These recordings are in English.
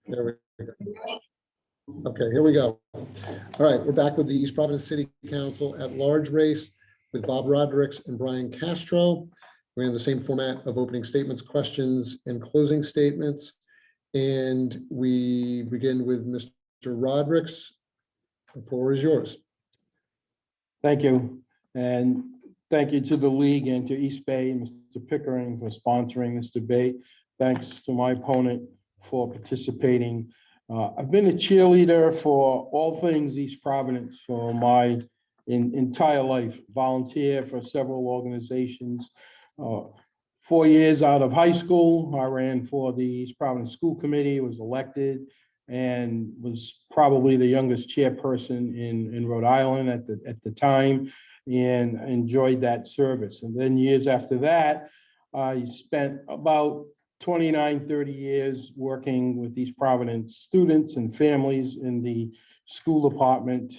There we go. Okay, here we go. All right, we're back with the East Providence City Council at large race with Bob Rodericks and Brian Castro. We're in the same format of opening statements, questions, and closing statements. And we begin with Mr. Rodericks. The floor is yours. Thank you. And thank you to the league and to East Bay, Mr. Pickering, for sponsoring this debate. Thanks to my opponent for participating. I've been a cheerleader for all things East Providence for my entire life. Volunteer for several organizations. 4 years out of high school, I ran for the East Providence School Committee, was elected, and was probably the youngest chairperson in Rhode Island at the time, and enjoyed that service. And then years after that, I spent about 29, 30 years working with East Providence students and families in the school department,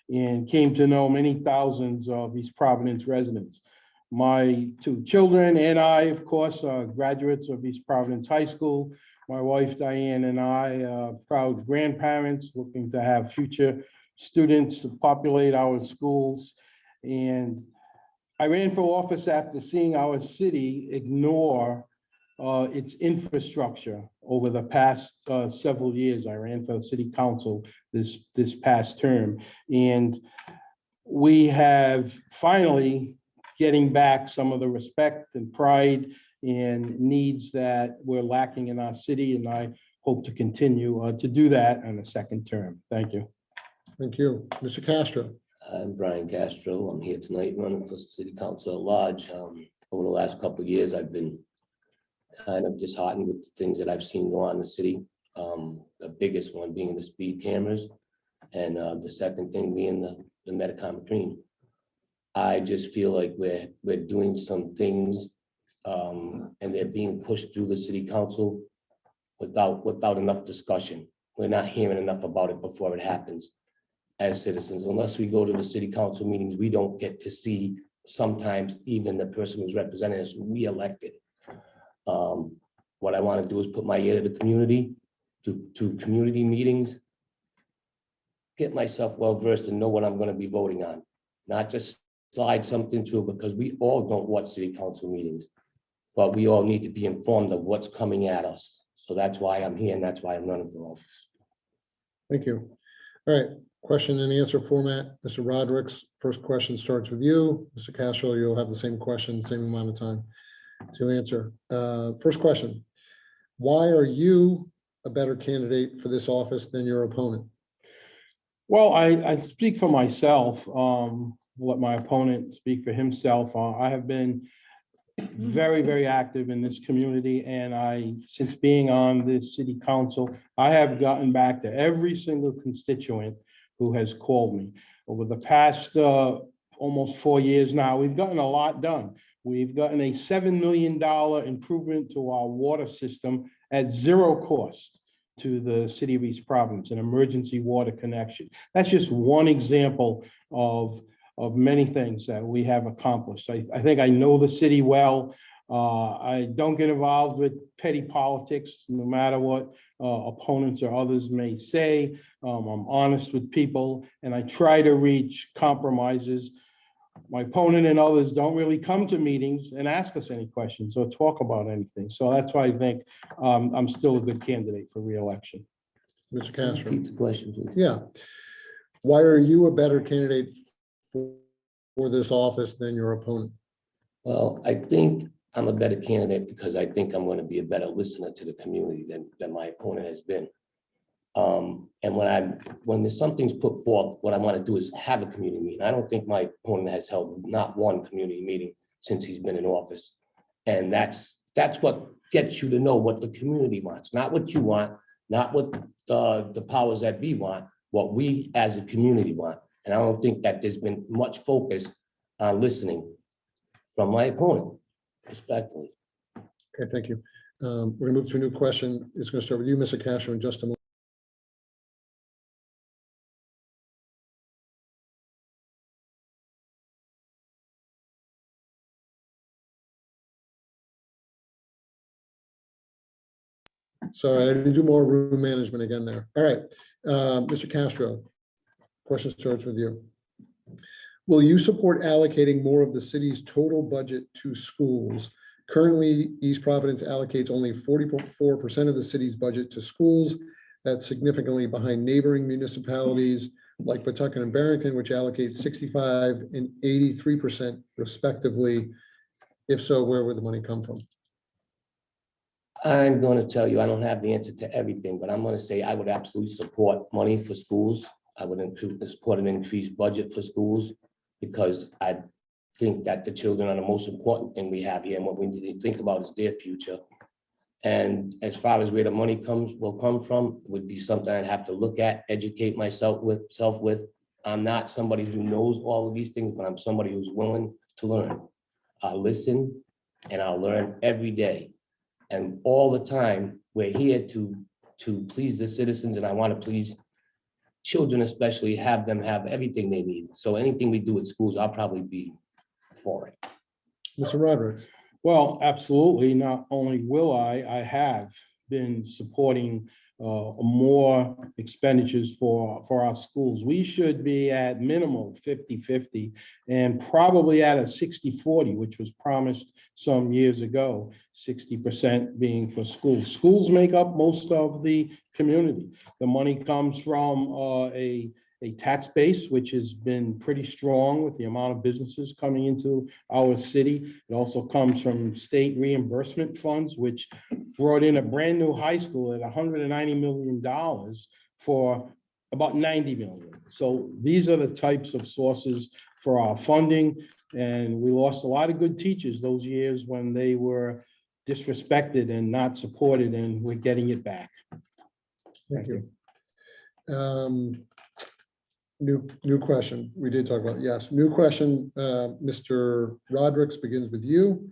and came to know many thousands of East Providence residents. My two children and I, of course, are graduates of East Providence High School. My wife, Diane, and I are proud grandparents looking to have future students to populate our schools. And I ran for office after seeing our city ignore its infrastructure over the past several years. I ran for the city council this past term, and we have finally getting back some of the respect and pride and needs that we're lacking in our city, and I hope to continue to do that in a second term. Thank you. Thank you. Mr. Castro. I'm Brian Castro. I'm here tonight running for City Council at large. Over the last couple of years, I've been kind of disheartened with the things that I've seen go on in the city. The biggest one being the speed cameras, and the second thing being the Metacom Green. I just feel like we're doing some things and they're being pushed through the city council without enough discussion. We're not hearing enough about it before it happens as citizens. Unless we go to the city council meetings, we don't get to see sometimes even the person who's representing us, who we elected. What I want to do is put my ear to the community, to community meetings, get myself well versed and know what I'm going to be voting on, not just slide something through, because we all don't watch city council meetings, but we all need to be informed of what's coming at us. So that's why I'm here, and that's why I'm running for office. Thank you. All right, question and answer format. Mr. Rodericks, first question starts with you. Mr. Castro, you'll have the same question, same amount of time to answer. First question, why are you a better candidate for this office than your opponent? Well, I speak for myself. Let my opponent speak for himself. I have been very, very active in this community, and since being on this city council, I have gotten back to every single constituent who has called me. Over the past almost 4 years now, we've gotten a lot done. We've gotten a $7 million improvement to our water system at zero cost to the city of East Providence, an emergency water connection. That's just one example of many things that we have accomplished. I think I know the city well. I don't get involved with petty politics, no matter what opponents or others may say. I'm honest with people, and I try to reach compromises. My opponent and others don't really come to meetings and ask us any questions or talk about anything. So that's why I think I'm still a good candidate for re-election. Mr. Castro. Repeat the question, please. Yeah. Why are you a better candidate for this office than your opponent? Well, I think I'm a better candidate because I think I'm going to be a better listener to the community than my opponent has been. And when there's something's put forth, what I want to do is have a community meeting. I don't think my opponent has held not one community meeting since he's been in office. And that's what gets you to know what the community wants, not what you want, not what the powers that be want, what we as a community want. And I don't think that there's been much focus on listening from my opponent, respectfully. Okay, thank you. We're going to move to a new question. It's going to start with you, Mr. Castro, in just a moment. Sorry, I didn't do more room management again there. All right, Mr. Castro, question starts with you. Will you support allocating more of the city's total budget to schools? Currently, East Providence allocates only 44% of the city's budget to schools. That's significantly behind neighboring municipalities like Pawtucket and Barrington, which allocate 65 and 83% respectively. If so, where would the money come from? I'm going to tell you, I don't have the answer to everything, but I'm going to say I would absolutely support money for schools. I would support an increased budget for schools because I think that the children are the most important thing we have here, and what we need to think about is their future. And as far as where the money will come from, would be something I'd have to look at, educate myself with. I'm not somebody who knows all of these things, but I'm somebody who's willing to learn. I'll listen and I'll learn every day. And all the time, we're here to please the citizens, and I want to please children, especially have them have everything they need. So anything we do at schools, I'll probably be for it. Mr. Rodericks. Well, absolutely. Not only will I have been supporting more expenditures for our schools. We should be at minimum 50-50 and probably at a 60-40, which was promised some years ago, 60% being for schools. Schools make up most of the community. The money comes from a tax base, which has been pretty strong with the amount of businesses coming into our city. It also comes from state reimbursement funds, which brought in a brand new high school at $190 million for about 90 million. So these are the types of sources for our funding. And we lost a lot of good teachers those years when they were disrespected and not supported, and we're getting it back. Thank you. New question. We did talk about, yes. New question, Mr. Rodericks begins with you.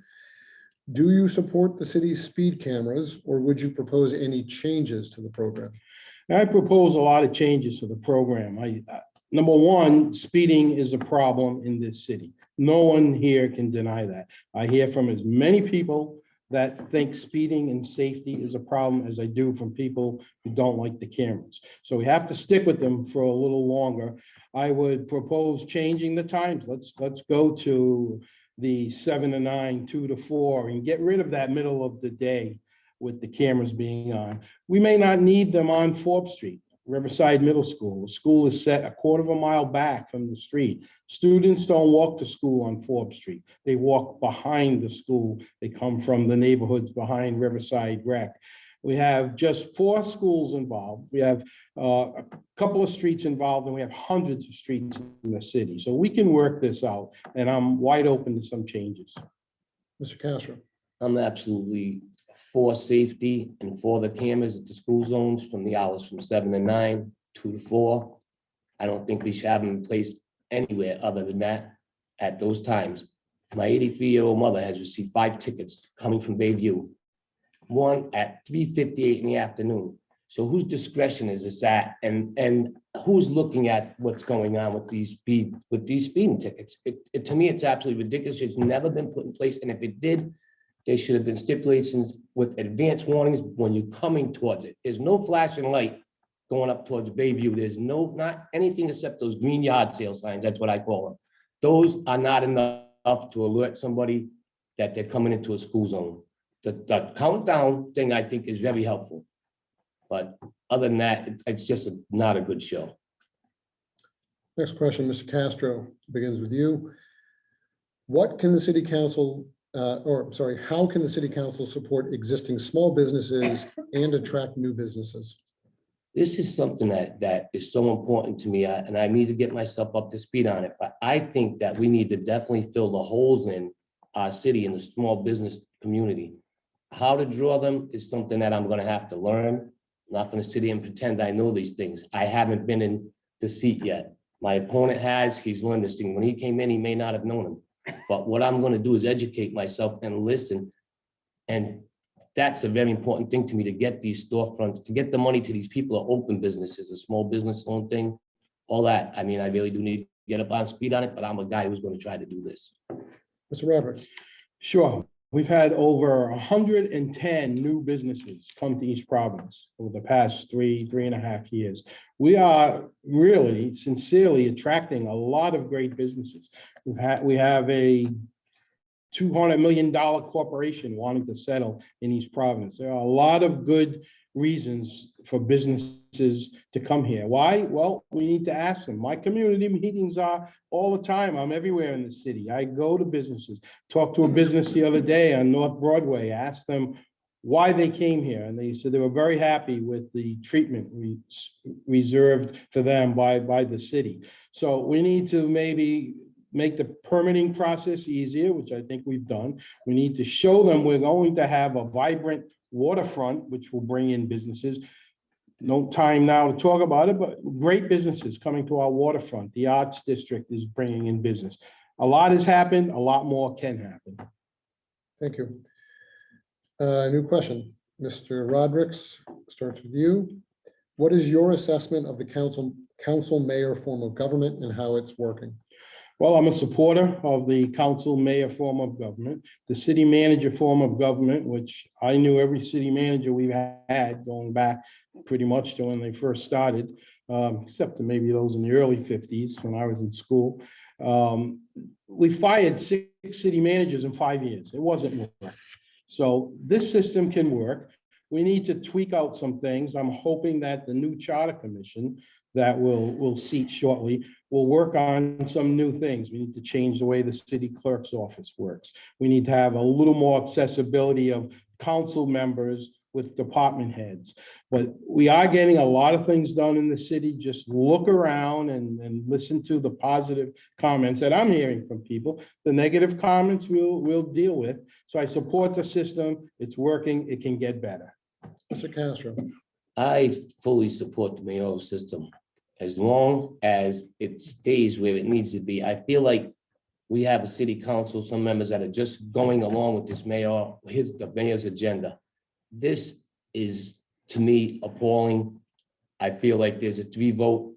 Do you support the city's speed cameras, or would you propose any changes to the program? I propose a lot of changes to the program. Number one, speeding is a problem in this city. No one here can deny that. I hear from as many people that think speeding and safety is a problem as I do from people who don't like the cameras. So we have to stick with them for a little longer. I would propose changing the times. Let's go to the 7 to 9, 2 to 4, and get rid of that middle of the day with the cameras being on. We may not need them on Forbes Street, Riverside Middle School. The school is set a quarter of a mile back from the street. Students don't walk to school on Forbes Street. They walk behind the school. They come from the neighborhoods behind Riverside Rec. We have just 4 schools involved. We have a couple of streets involved, and we have hundreds of streets in the city. So we can work this out, and I'm wide open to some changes. Mr. Castro. I'm absolutely for safety and for the cameras at the school zones from the hours from 7 to 9, 2 to 4. I don't think we should have them placed anywhere other than that at those times. My 83-year-old mother has received 5 tickets coming from Bayview, one at 3:58 in the afternoon. So whose discretion is this at? And who's looking at what's going on with these speeding tickets? To me, it's absolutely ridiculous. It's never been put in place. And if it did, there should have been stipulations with advance warnings when you're coming towards it. There's no flashing light going up towards Bayview. There's not anything except those green yard sale signs. That's what I call them. Those are not enough to alert somebody that they're coming into a school zone. The countdown thing, I think, is very helpful. But other than that, it's just not a good show. Next question, Mr. Castro, begins with you. What can the city council, how can the city council support existing small businesses and attract new businesses? This is something that is so important to me, and I need to get myself up to speed on it. But I think that we need to definitely fill the holes in our city and the small business community. How to draw them is something that I'm going to have to learn. I'm not going to sit here and pretend I know these things. I haven't been in the seat yet. My opponent has. He's learned this thing. When he came in, he may not have known him. But what I'm going to do is educate myself and listen. And that's a very important thing to me, to get these storefronts, to get the money to these people who open businesses, a small business loan thing, all that. I mean, I really do need to get up on speed on it, but I'm a guy who's going to try to do this. Mr. Roberts. Sure. We've had over 110 new businesses come to East Providence over the past 3.5 years. We are really sincerely attracting a lot of great businesses. We have a $200 million corporation wanting to settle in East Providence. There are a lot of good reasons for businesses to come here. Why? Well, we need to ask them. My community meetings are all the time. I'm everywhere in the city. I go to businesses, talked to a business the other day on North Broadway, asked them why they came here. And they said they were very happy with the treatment reserved for them by the city. So we need to maybe make the permitting process easier, which I think we've done. We need to show them we're going to have a vibrant waterfront, which will bring in businesses. No time now to talk about it, but great businesses coming to our waterfront. The Arts District is bringing in business. A lot has happened, a lot more can happen. Thank you. New question, Mr. Rodericks, starts with you. What is your assessment of the council mayor form of government and how it's working? Well, I'm a supporter of the council mayor form of government, the city manager form of government, which I knew every city manager we've had going back pretty much to when they first started, except to maybe those in the early 50s when I was in school. We fired 6 city managers in 5 years. It wasn't working. So this system can work. We need to tweak out some things. I'm hoping that the new charter commission that we'll seat shortly will work on some new things. We need to change the way the city clerk's office works. We need to have a little more accessibility of council members with department heads. But we are getting a lot of things done in the city. Just look around and listen to the positive comments that I'm hearing from people. The negative comments we'll deal with. So I support the system. It's working. It can get better. Mr. Castro. I fully support the mayoral system as long as it stays where it needs to be. I feel like we have a city council, some members that are just going along with this the mayor's agenda. This is, to me, appalling. I feel like there's a 3-vote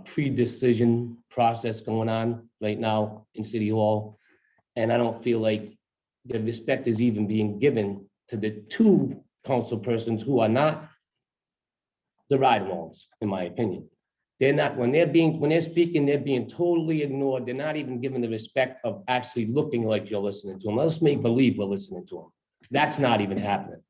pre-decision process going on right now in City Hall. And I don't feel like the respect is even being given to the 2 council persons who are not the ride-alongs, in my opinion. They're not, when they're speaking, they're being totally ignored. They're not even given the respect of actually looking like you're listening to them. Let's make believe we're listening to them. That's not even happening.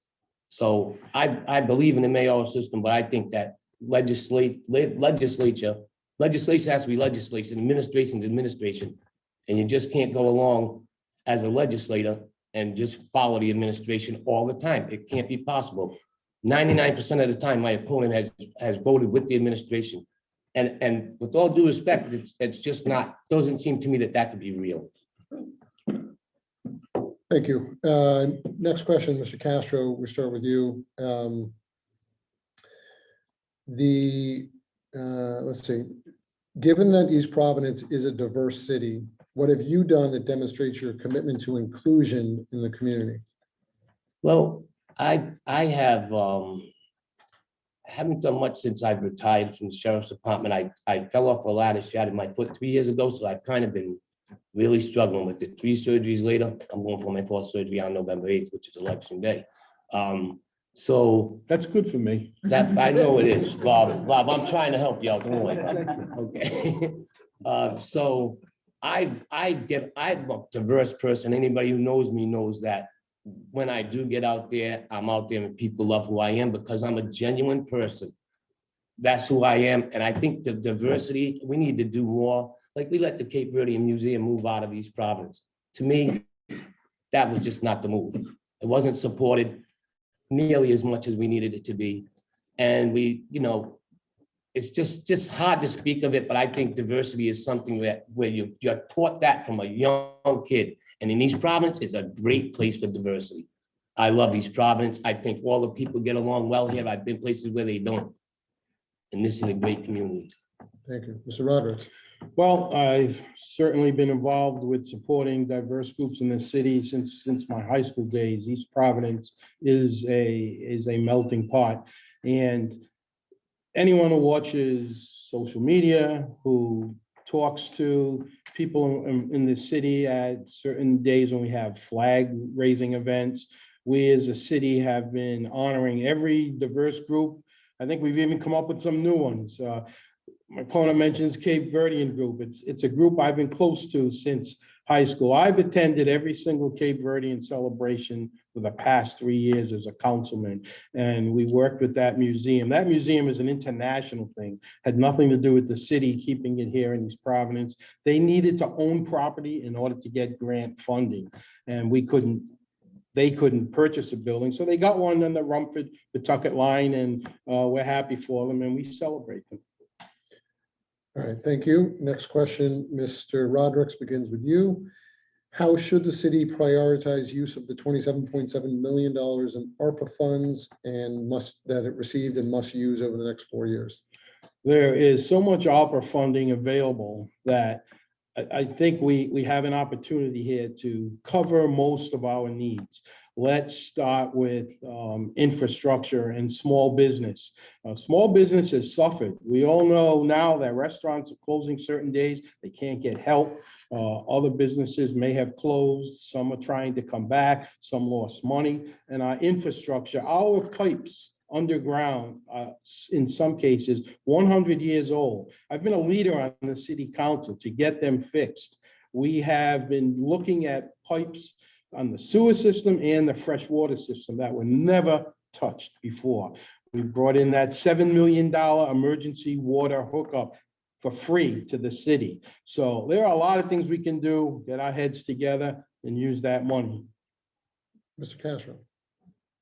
So I believe in the mayoral system, but I think that legislation has to be legislation, administration is administration. And you just can't go along as a legislator and just follow the administration all the time. It can't be possible. 99% of the time, my opponent has voted with the administration. And with all due respect, it's just not, doesn't seem to me that could be real. Thank you. Next question, Mr. Castro, we start with you. Let's see, given that East Providence is a diverse city, what have you done that demonstrates your commitment to inclusion in the community? Well, I haven't done much since I've retired from the sheriff's department. I fell off a ladder, shattered my foot 3 years ago, so I've kind of been really struggling with it. 3 surgeries later, I'm going for my 4th surgery on November 8th, which is election day. So that's good for me. That I know it is, Bob. Bob, I'm trying to help you out. Don't worry. Okay. So I'm a diverse person. Anybody who knows me knows that when I do get out there, I'm out there and people love who I am because I'm a genuine person. That's who I am. And I think the diversity, we need to do more. Like we let the Cape Verdean Museum move out of East Providence. To me, that was just not the move. It wasn't supported nearly as much as we needed it to be. And we, it's just hard to speak of it, but I think diversity is something where you're taught that from a young kid. And in East Providence is a great place for diversity. I love East Providence. I think all the people get along well here. I've been places where they don't. And this is a great community. Thank you. Mr. Rodericks. Well, I've certainly been involved with supporting diverse groups in the city since my high school days. East Providence is a melting pot. And anyone who watches social media, who talks to people in the city at certain days when we have flag raising events. We as a city have been honoring every diverse group. I think we've even come up with some new ones. My opponent mentions Cape Verdean group. It's a group I've been close to since high school. I've attended every single Cape Verdean celebration for the past 3 years as a councilman, and we worked with that museum. That museum is an international thing, had nothing to do with the city keeping it here in East Providence. They needed to own property in order to get grant funding, and they couldn't purchase a building, so they got one on the Rumford, Pawtucket line, and we're happy for them, and we celebrate them. All right, thank you. Next question, Mr. Rodericks, begins with you. How should the city prioritize use of the $27.7 million in Arpa funds and that it received and must use over the next 4 years? There is so much Arpa funding available that I think we have an opportunity here to cover most of our needs. Let's start with infrastructure and small business. Small business has suffered. We all know now that restaurants are closing certain days. They can't get help. Other businesses may have closed. Some are trying to come back. Some lost money. And our infrastructure, our pipes underground, in some cases, 100 years old. I've been a leader on the city council to get them fixed. We have been looking at pipes on the sewer system and the fresh water system that were never touched before. We brought in that $7 million emergency water hookup for free to the city. So there are a lot of things we can do, get our heads together and use that money. Mr. Castro.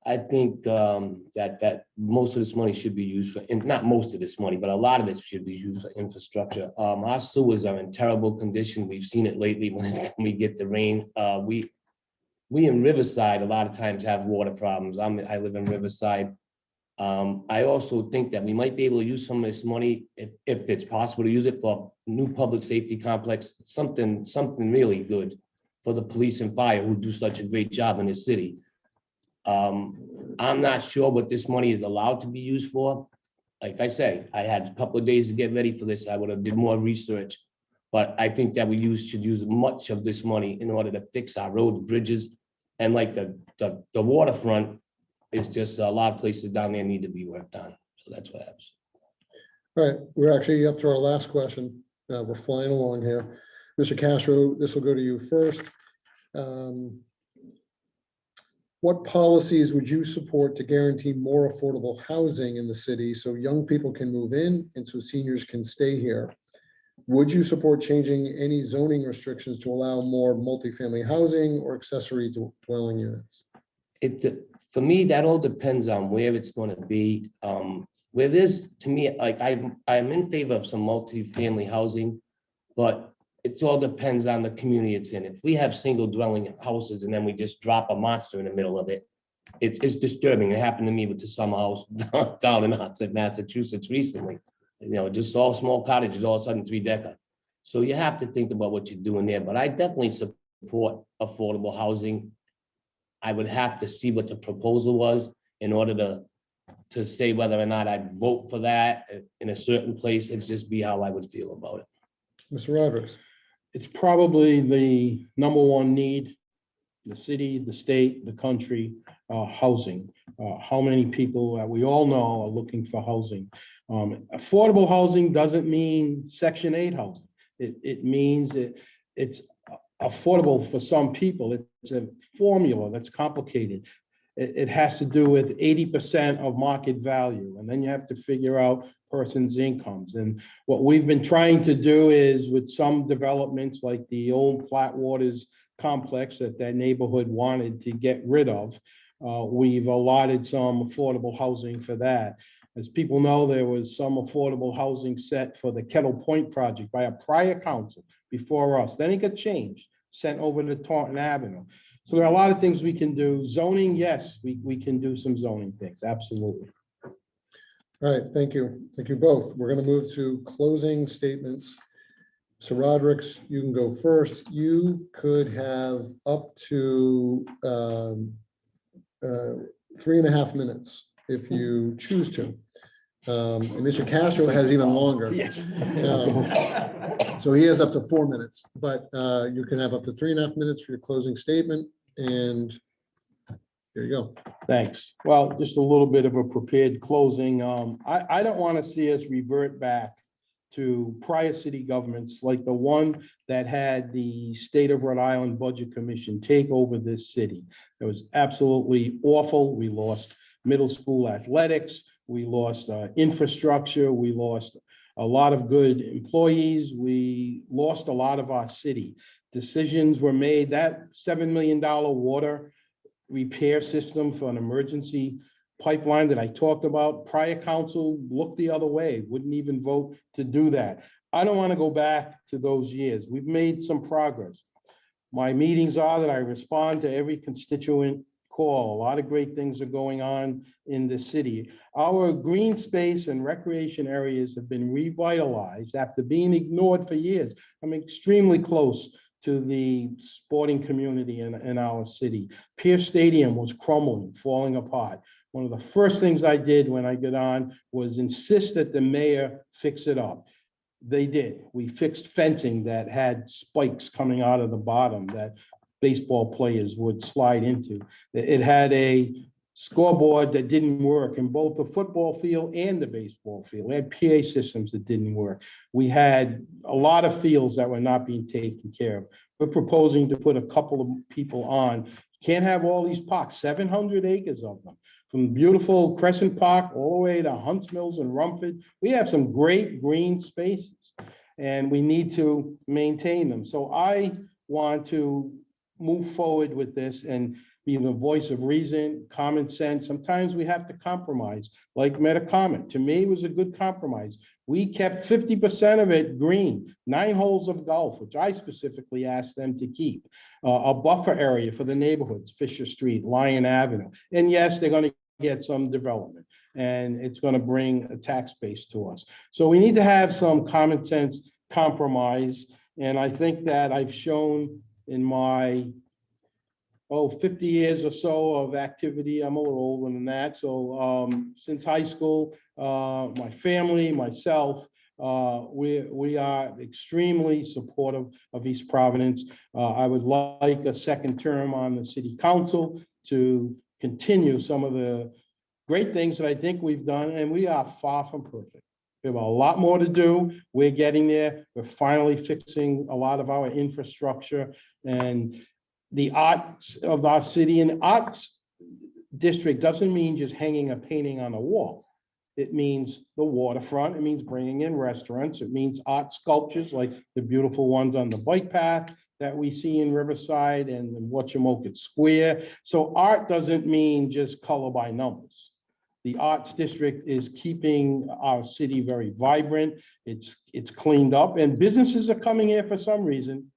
I think that most of this money should be used for, and not most of this money, but a lot of it should be used for infrastructure. Our sewers are in terrible condition. We've seen it lately when we get the rain. We in Riverside a lot of times have water problems. I live in Riverside. I also think that we might be able to use some of this money, if it's possible to use it for new public safety complex, something really good for the police and fire who do such a great job in the city. I'm not sure what this money is allowed to be used for. Like I say, I had a couple of days to get ready for this. I would have did more research, but I think that should use much of this money in order to fix our roads, bridges, and like the waterfront is just a lot of places down there need to be worked on. So that's what happens. All right, we're actually up to our last question. We're flying along here. Mr. Castro, this will go to you first. What policies would you support to guarantee more affordable housing in the city so young people can move in and so seniors can stay here? Would you support changing any zoning restrictions to allow more multifamily housing or accessory dwelling units? For me, that all depends on where it's going to be. Where there's, to me, like I'm in favor of some multifamily housing, but it all depends on the community it's in. If we have single dwelling houses and then we just drop a monster in the middle of it, it's disturbing. It happened to me with the summer house down in Hudson, Massachusetts recently. You know, just all small cottages, all of a sudden 3-decker. So you have to think about what you're doing there. But I definitely support affordable housing. I would have to see what the proposal was in order to say whether or not I'd vote for that in a certain place. It's just be how I would feel about it. Mr. Rodericks. It's probably the #1 need, the city, the state, the country, housing. How many people we all know are looking for housing? Affordable housing doesn't mean Section 8 housing. It means it's affordable for some people. It's a formula that's complicated. It has to do with 80% of market value, and then you have to figure out person's incomes. And what we've been trying to do is with some developments like the old Flatwaters complex that neighborhood wanted to get rid of, we've allotted some affordable housing for that. As people know, there was some affordable housing set for the Kettle Point project by a prior council before us. Then it got changed, sent over to Taunton Avenue. So there are a lot of things we can do. Zoning, yes, we can do some zoning things, absolutely. All right, thank you. Thank you both. We're going to move to closing statements. So Rodericks, you can go first. You could have up to 3.5 minutes if you choose to. And Mr. Castro has even longer. Yes. So he has up to 4 minutes, but you can have up to 3.5 minutes for your closing statement. And here you go. Thanks. Well, just a little bit of a prepared closing. I don't want to see us revert back to prior city governments like the one that had the State of Rhode Island Budget Commission take over this city. It was absolutely awful. We lost middle school athletics. We lost infrastructure. We lost a lot of good employees. We lost a lot of our city. Decisions were made. That $7 million water repair system for an emergency pipeline that I talked about, prior council looked the other way, wouldn't even vote to do that. I don't want to go back to those years. We've made some progress. My meetings are that I respond to every constituent call. A lot of great things are going on in the city. Our green space and recreation areas have been revitalized after being ignored for years. I'm extremely close to the sporting community in our city. Pierce Stadium was crumbling, falling apart. One of the first things I did when I got on was insist that the mayor fix it up. They did. We fixed fencing that had spikes coming out of the bottom that baseball players would slide into. It had a scoreboard that didn't work in both the football field and the baseball field. We had PA systems that didn't work. We had a lot of fields that were not being taken care of. We're proposing to put a couple of people on. Can't have all these parks, 700 acres of them, from beautiful Crescent Park all the way to Hunts Mills and Rumford. We have some great green spaces and we need to maintain them. So I want to move forward with this and be the voice of reason, common sense. Sometimes we have to compromise, like Metacomet. To me, it was a good compromise. We kept 50% of it green, 9 holes of golf, which I specifically asked them to keep. A buffer area for the neighborhoods, Fisher Street, Lyon Avenue. And yes, they're going to get some development and it's going to bring a tax base to us. So we need to have some common sense compromise. And I think that I've shown in my 50 years or so of activity. I'm a little older than that. So since high school, my family, myself, we are extremely supportive of East Providence. I would like a second term on the city council to continue some of the great things that I think we've done, and we are far from perfect. We have a lot more to do. We're getting there. We're finally fixing a lot of our infrastructure and the arts of our city. And arts district doesn't mean just hanging a painting on a wall. It means the waterfront. It means bringing in restaurants. It means art sculptures like the beautiful ones on the bike path that we see in Riverside and in Whatchamoket Square. So art doesn't mean just color by numbers. The arts district is keeping our city very vibrant. It's cleaned up and businesses are coming here for some reason.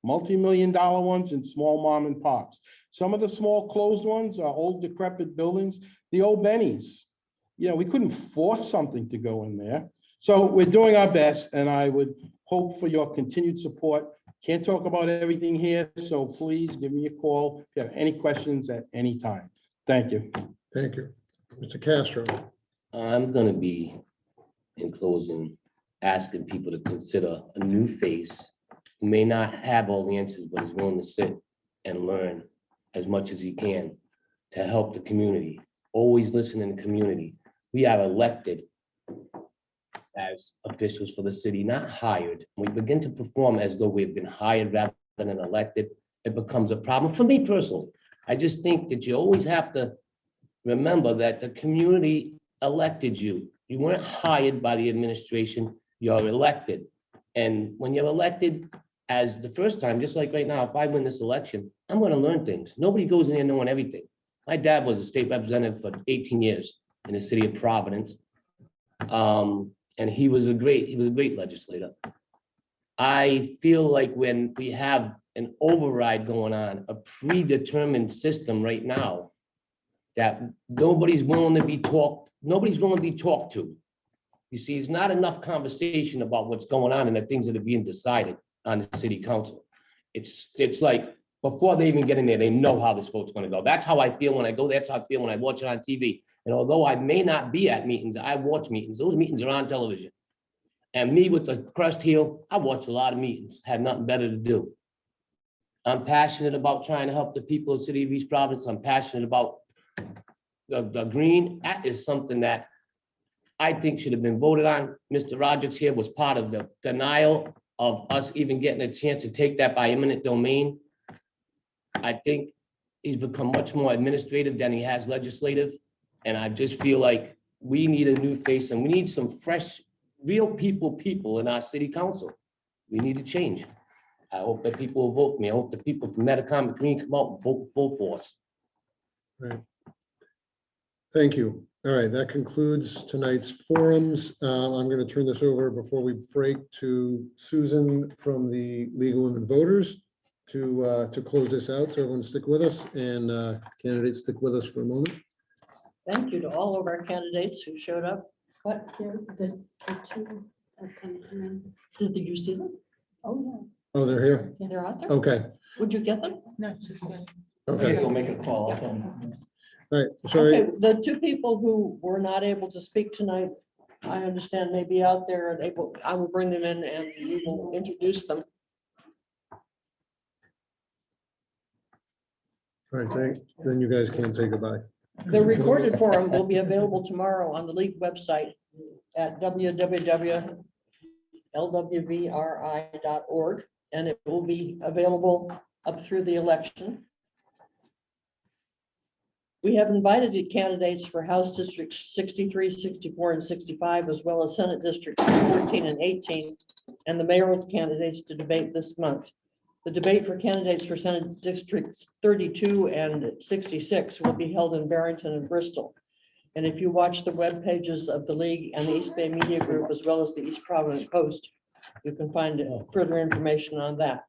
Multi-million-dollar ones and small mom and pops. Some of the small closed ones are old decrepit buildings, the old Bennies. You know, we couldn't force something to go in there. So we're doing our best and I would hope for your continued support. Can't talk about everything here, so please give me a call if you have any questions at any time. Thank you. Thank you. Mr. Castro. I'm gonna be, in closing, asking people to consider a new face who may not have all the answers, but is willing to sit and learn as much as he can to help the community. Always listen in the community. We are elected as officials for the city, not hired. We begin to perform as though we've been hired rather than elected. It becomes a problem for me personally. I just think that you always have to remember that the community elected you. You weren't hired by the administration, you're elected. And when you're elected as the first time, just like right now, if I win this election, I'm gonna learn things. Nobody goes in there knowing everything. My dad was a state representative for 18 years in the city of Providence. And he was a great legislator. I feel like when we have an override going on, a predetermined system right now, that nobody's willing to be talked to. You see, it's not enough conversation about what's going on and the things that are being decided on the city council. It's like Before they even get in there, they know how this vote's gonna go. That's how I feel when I go. That's how I feel when I watch it on TV. And although I may not be at meetings, I watch meetings. Those meetings are on television. And me with the crust heel, I watch a lot of meetings, had nothing better to do. I'm passionate about trying to help the people of the city of East Providence. I'm passionate about the green. That is something that I think should have been voted on. Mr. Rodericks here was part of the denial of us even getting a chance to take that by eminent domain. I think he's become much more administrative than he has legislative. And I just feel like we need a new face and we need some fresh, real people in our city council. We need to change. I hope that people will vote for me. I hope the people from Metacomet Green come out and vote full force. Right. Thank you. All right, that concludes tonight's forums. I'm going to turn this over before we break to Susan from the League of Women Voters to close this out. So everyone stick with us and candidates stick with us for a moment. Thank you to all of our candidates who showed up. But here, the two are coming in. Did you see them? Oh, Oh, they're here? They're out there? Okay, Would you get them? yeah. No, just like. okay. He'll make a call. All right, sorry. Okay, the two people who were not able to speak tonight, I understand may be out there and able, I will bring them in and we will introduce them. All right, so then you guys can say goodbye. The recorded forum will be available tomorrow on the League website at www.LWVRI.org, and it will be available up through the election. We have invited the candidates for House Districts 63, 64, and 65, as well as Senate Districts 14 and 18, and the mayoral candidates to debate this month. The debate for candidates for Senate Districts 32 and 66 will be held in Barrington and Bristol. And if you watch the web pages of the League and the East Bay Media Group, as well as the East Providence Post, you can find further information on that.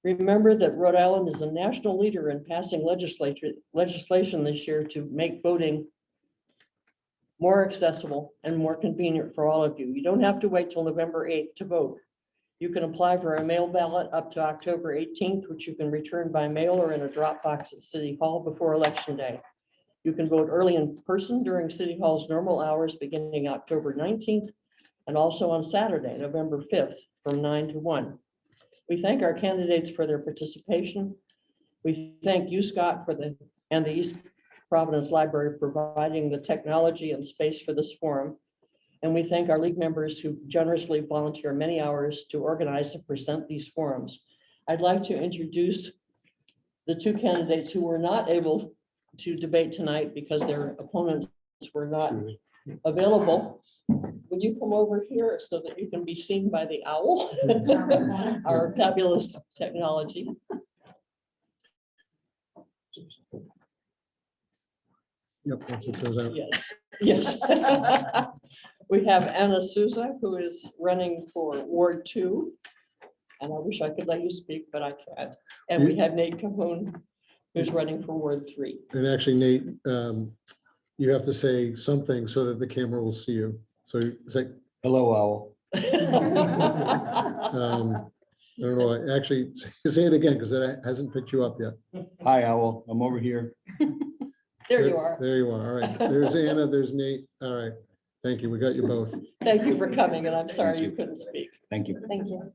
Remember that Rhode Island is a national leader in passing legislation this year to make voting more accessible and more convenient for all of you. You don't have to wait till November 8th to vote. You can apply for a mail ballot up to October 18th, which you can return by mail or in a drop box at City Hall before Election Day. You can vote early in person during City Hall's normal hours beginning October 19th and also on Saturday, November 5th from 9 to 1. We thank our candidates for their participation. We thank you, Scott, and the East Providence Library for providing the technology and space for this forum. And we thank our League members who generously volunteer many hours to organize and present these forums. I'd like to introduce the two candidates who were not able to debate tonight because their opponents were not available. Would you come over here so that you can be seen by the owl? Our fabulous technology. Yep, that's what goes out. Yes, yes. We have Anna Souza, who is running for Ward 2. And I wish I could let you speak, but I can't. And we have Nate Cahoon, who's running for Ward 3. And actually, Nate, you have to say something so that the camera will see you. So it's like, Hello, Owl. I don't know, actually, say it again, because it hasn't picked you up yet. Hi, Owl. I'm over here. There you are. There you are. All right. There's Anna, there's Nate. All right. Thank you. We got you both. Thank you for coming, and I'm sorry you couldn't speak. Thank you. Thank you.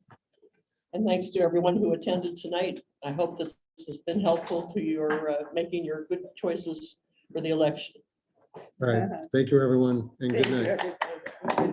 And thanks to everyone who attended tonight. I hope this has been helpful to your making your good choices for the election. All right. Thank you, everyone, and good night. Thank you, everybody.